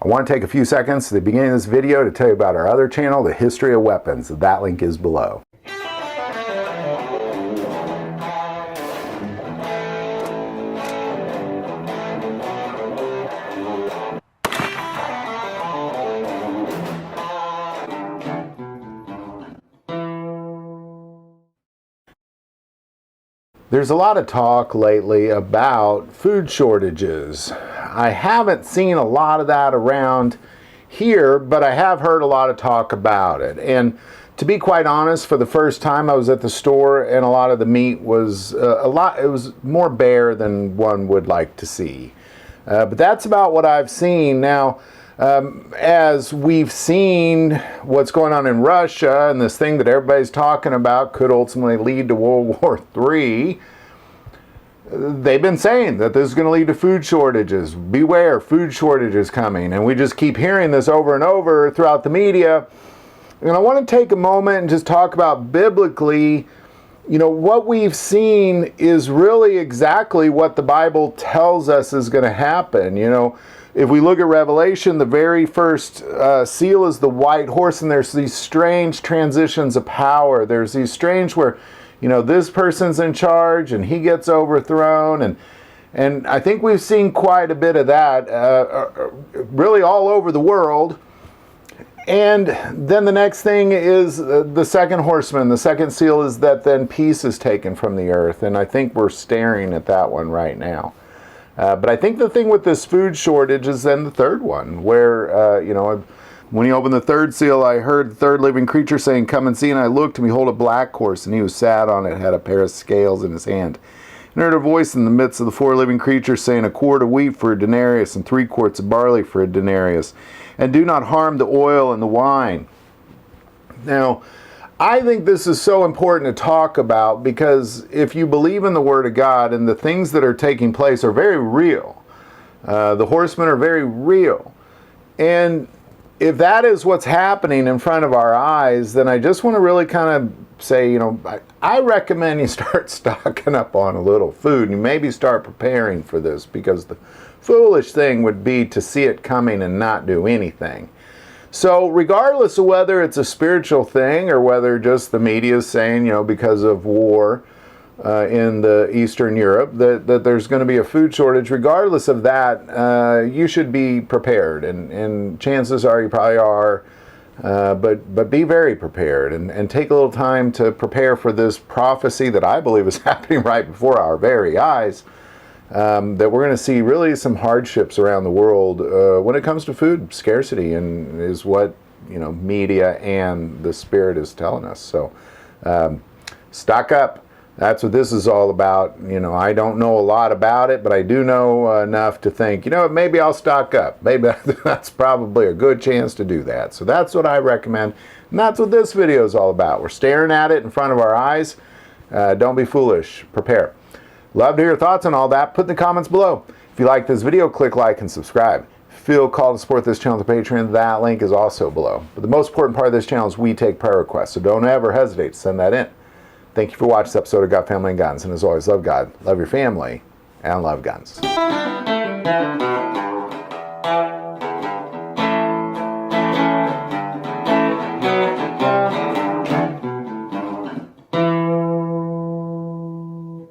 I want to take a few seconds at the beginning of this video to tell you about our other channel, The History of Weapons. That link is below. There's a lot of talk lately about food shortages. I haven't seen a lot of that around here, but I have heard a lot of talk about it. And to be quite honest, for the first time I was at the store and a lot of the meat was it was more bare than one would like to see. But that's about what I've seen. Now, as we've seen what's going on in Russia and this thing that everybody's talking about could ultimately lead to World War III, they've been saying that this is going to lead to food shortages. Beware, food shortages coming. And we just keep hearing this over and over throughout the media. And I want to take a moment and just talk about biblically, you know, what we've seen is really exactly what the Bible tells us is going to happen. You know, if we look at Revelation, the very first seal is the white horse, and there's these strange transitions of power. There's these strange where, you know, this person's in charge and he gets overthrown. And I think we've seen quite a bit of that really all over the world. And then the next thing is the second horseman. The second seal is that then peace is taken from the earth. And I think we're staring at that one right now. But I think the thing with this food shortage is then the third one, where, you know, when he opened the third seal, I heard the third living creature saying, "Come and see." And I looked, and behold, a black horse, and he who sat on it had a pair of scales in his hand. And I heard a voice in the midst of the four living creatures saying, "A quart of wheat for a denarius, and 3 quarts of barley for a denarius. And do not harm the oil and the wine." Now, I think this is so important to talk about, because if you believe in the Word of God and the things that are taking place are very real, the horsemen are very real. And if that is what's happening in front of our eyes, then I just want to really kind of say, you know, I recommend you start stocking up on a little food, and you maybe start preparing for this, because the foolish thing would be to see it coming and not do anything. So regardless of whether it's a spiritual thing or whether just the media is saying, you know, because of war in the Eastern Europe, that there's going to be a food shortage, regardless of that, you should be prepared. And chances are you probably are, but be very prepared and take a little time to prepare for this prophecy that I believe is happening right before our very eyes. That we're going to see really some hardships around the world when it comes to food scarcity, and is what, you know, media and the Spirit is telling us. So stock up. That's what this is all about. You know, I don't know a lot about it, but I do know enough to think, you know, maybe I'll stock up. Maybe that's probably a good chance to do that. So that's what I recommend, and that's what this video is all about. We're staring at it in front of our eyes. Don't be foolish. Prepare. Love to hear your thoughts on all that. Put in the comments below. If you like this video, click like and subscribe. Feel called to support this channel to Patreon. That link is also below. But the most important part of this channel is we take prayer requests, so don't ever hesitate to send that in. Thank you for watching this episode of God, Family, and Guns. And as always, love God, love your family, and love guns.